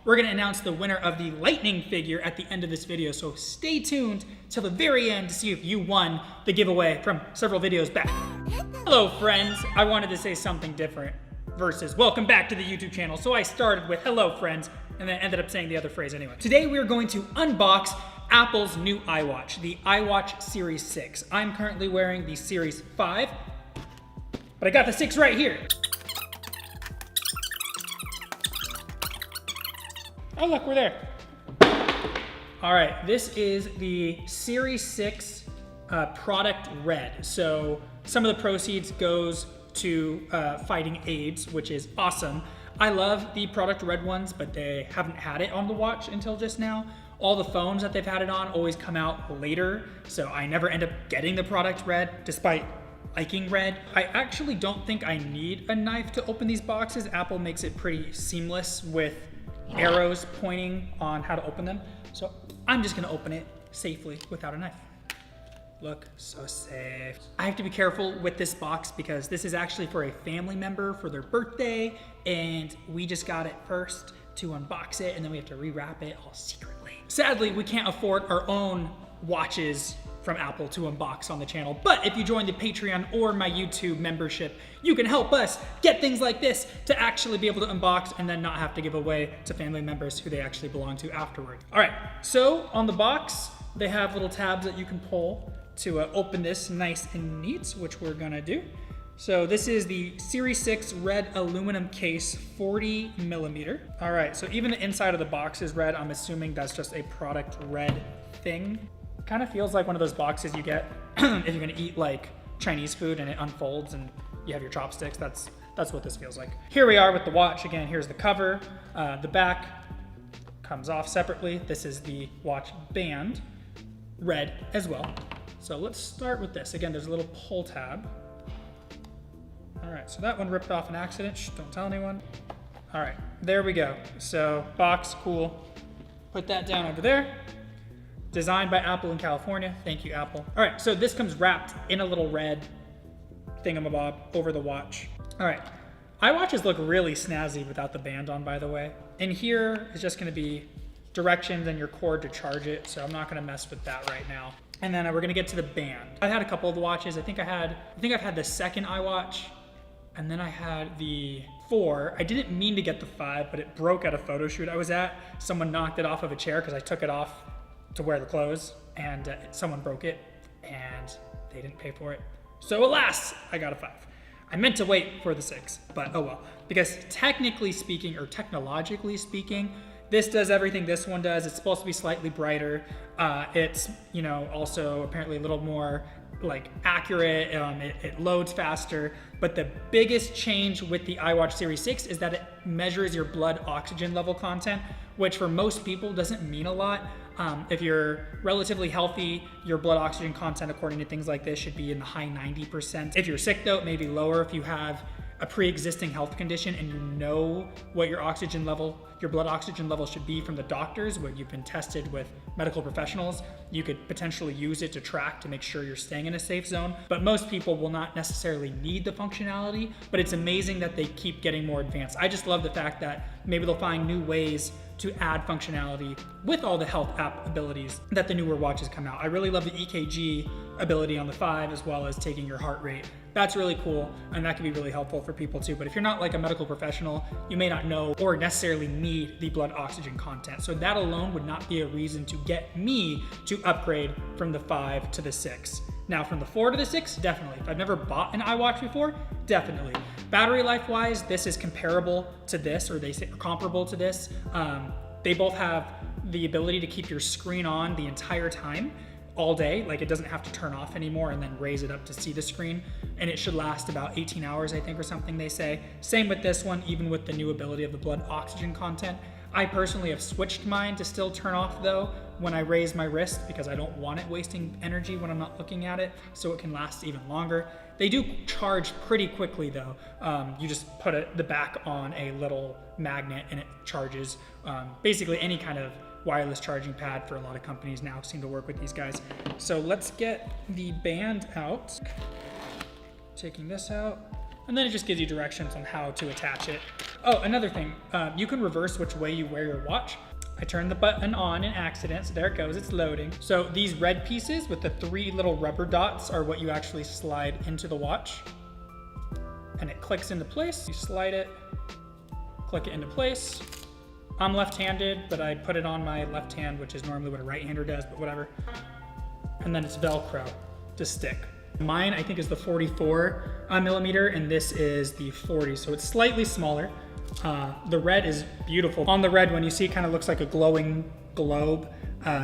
we're gonna announce the winner of the Lightning figure at the end of this video, so stay tuned till the very end to see if you won the giveaway from several videos back. Hello friends, I wanted to say something different versus welcome back to the YouTube channel, so I started with hello friends and then ended up saying the other phrase anyway. Today we are going to unbox Apple's new iWatch, the iWatch Series 6. I'm currently wearing the Series 5, but I got the 6 right here. Oh look, we're there. All right, this is the Series 6 product red. So some of the proceeds goes to fighting AIDS, which is awesome. I love the product red ones, but they haven't had it on the watch until just now. All the phones that they've had it on always come out later, so I never end up getting the product red, despite liking red. I actually don't think I need a knife to open these boxes. Apple makes it pretty seamless with arrows pointing on how to open them. So I'm just gonna open it safely without a knife. Look so safe. I have to be careful with this box because this is actually for a family member for their birthday, and we just got it first to unbox it, and then we have to rewrap it all secretly. Sadly, we can't afford our own watches from Apple to unbox on the channel, but if you join the Patreon or my YouTube membership, you can help us get things like this to actually be able to unbox and then not have to give away to family members who they actually belong to afterward. All right, so on the box, they have little tabs that you can pull to open this nice and neat, which we're gonna do. So this is the Series 6 red aluminum case, 40 millimeter. All right, so even the inside of the box is red. I'm assuming that's just a product red thing. Kind of feels like one of those boxes you get if you're gonna eat like Chinese food and it unfolds and you have your chopsticks. That's what this feels like. Here we are with the watch. Again, here's the cover. The back comes off separately. This is the watch band, red as well. So let's start with this. Again, there's a little pull tab. All right, so that one ripped off an accident. Shh, don't tell anyone. All right, there we go. So box, cool. Put that down over there. Designed by Apple in California. Thank you, Apple. All right, so this comes wrapped in a little red thingamabob over the watch. All right, iWatches look really snazzy without the band on, by the way. In here is just gonna be directions and your cord to charge it, so I'm not gonna mess with that right now. And then we're gonna get to the band. I've had a couple of the watches. I think I've had the second iWatch, and then I had the 4. I didn't mean to get the 5, but it broke at a photo shoot I was at. Someone knocked it off of a chair because I took it off to wear the clothes, and someone broke it, and they didn't pay for it. So alas, I got a 5. I meant to wait for the 6, but oh well. Because technically speaking, or technologically speaking, this does everything this one does. It's supposed to be slightly brighter. It's, you know, also apparently a little more like accurate. It loads faster. But the biggest change with the iWatch Series 6 is that it measures your blood oxygen level content, which for most people doesn't mean a lot. If you're relatively healthy, your blood oxygen content, according to things like this, should be in the high 90%. If you're sick though, it may be lower. If you have a pre-existing health condition and you know what your oxygen level, your blood oxygen level should be from the doctors, where you've been tested with medical professionals, you could potentially use it to track to make sure you're staying in a safe zone. But most people will not necessarily need the functionality, but it's amazing that they keep getting more advanced. I just love the fact that maybe they'll find new ways to add functionality with all the health app abilities that the newer watches come out. I really love the EKG ability on the 5, as well as taking your heart rate. That's really cool, and that can be really helpful for people too. But if you're not like a medical professional, you may not know or necessarily need the blood oxygen content. So that alone would not be a reason to get me to upgrade from the 5 to the 6. Now from the 4 to the 6, definitely. If I've never bought an iWatch before, definitely. Battery life wise, this is comparable to this, or they say comparable to this. They both have the ability to keep your screen on the entire time, all day. Like it doesn't have to turn off anymore and then raise it up to see the screen. And it should last about 18 hours, I think, or something they say. Same with this one, even with the new ability of the blood oxygen content. I personally have switched mine to still turn off though when I raise my wrist, because I don't want it wasting energy when I'm not looking at it, so it can last even longer. They do charge pretty quickly though. You just put the back on a little magnet and it charges. Basically any kind of wireless charging pad for a lot of companies now seem to work with these guys. So let's get the band out. Taking this out, and then it just gives you directions on how to attach it. Oh, another thing, you can reverse which way you wear your watch. I turned the button on in accident, so there it goes, it's loading. So these red pieces with the 3 little rubber dots are what you actually slide into the watch. And it clicks into place. You slide it, click it into place. I'm left-handed, but I put it on my left hand, which is normally what a right-hander does, but whatever. And then it's Velcro to stick. Mine, I think, is the 44 millimeter, and this is the 40, so it's slightly smaller. The red is beautiful. On the red, when you see it kind of looks like a glowing globe,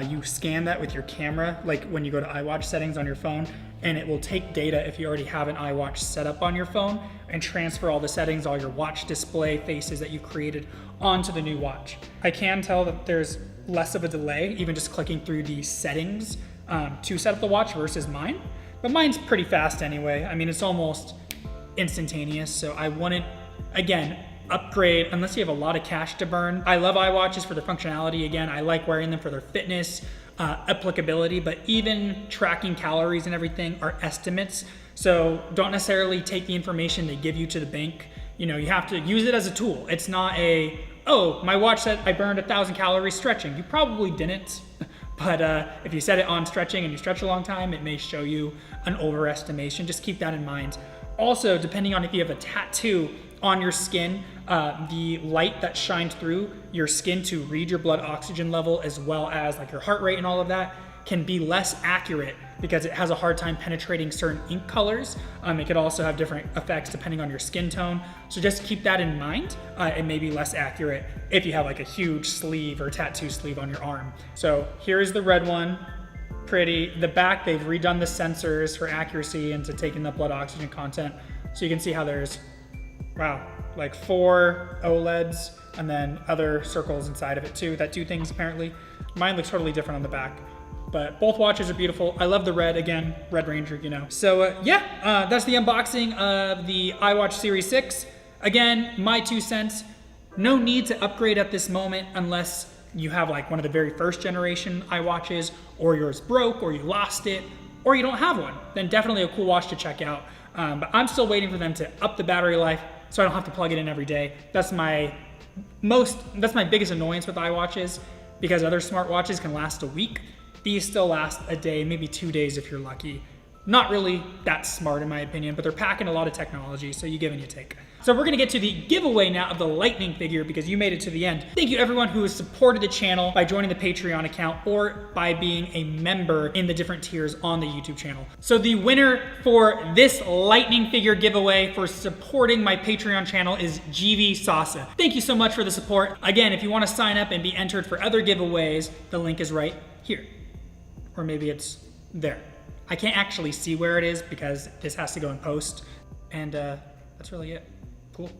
you scan that with your camera, like when you go to iWatch settings on your phone, and it will take data if you already have an iWatch set up on your phone and transfer all the settings, all your watch display faces that you've created onto the new watch. I can tell that there's less of a delay, even just clicking through the settings to set up the watch versus mine. But mine's pretty fast anyway. I mean, it's almost instantaneous, so I wouldn't, again, upgrade unless you have a lot of cash to burn. I love iWatches for their functionality. Again, I like wearing them for their fitness, applicability, but even tracking calories and everything are estimates. So don't necessarily take the information they give you to the bank. You know, you have to use it as a tool. It's not a, oh, my watch said I burned 1,000 calories stretching. You probably didn't. But if you set it on stretching and you stretch a long time, it may show you an overestimation. Just keep that in mind. Also, depending on if you have a tattoo on your skin, the light that shines through your skin to read your blood oxygen level, as well as like your heart rate and all of that, can be less accurate because it has a hard time penetrating certain ink colors. It could also have different effects depending on your skin tone. So just keep that in mind. It may be less accurate if you have like a huge sleeve or tattoo sleeve on your arm. So here's the red one. Pretty. The back, they've redone the sensors for accuracy and to taking the blood oxygen content. So you can see how there's, wow, like 4 OLEDs and then other circles inside of it too that do things apparently. Mine looks totally different on the back. But both watches are beautiful. I love the red, again, Red Ranger, you know. So yeah, that's the unboxing of the iWatch Series 6. Again, my 2 cents. No need to upgrade at this moment unless you have like one of the very first generation iWatches, or yours broke, or you lost it, or you don't have one. Then definitely a cool watch to check out. But I'm still waiting for them to up the battery life so I don't have to plug it in every day. That's my biggest annoyance with iWatches, because other smartwatches can last a week. These still last a day, maybe 2 days if you're lucky. Not really that smart in my opinion, but they're packing a lot of technology, so you give and you take. So we're gonna get to the giveaway now of the Lightning figure because you made it to the end. Thank you everyone who has supported the channel by joining the Patreon account or by being a member in the different tiers on the YouTube channel. So the winner for this Lightning figure giveaway for supporting my Patreon channel is GV Sasa. Thank you so much for the support. Again, if you wanna sign up and be entered for other giveaways, the link is right here. Or maybe it's there. I can't actually see where it is because this has to go in post. And that's really it. Cool.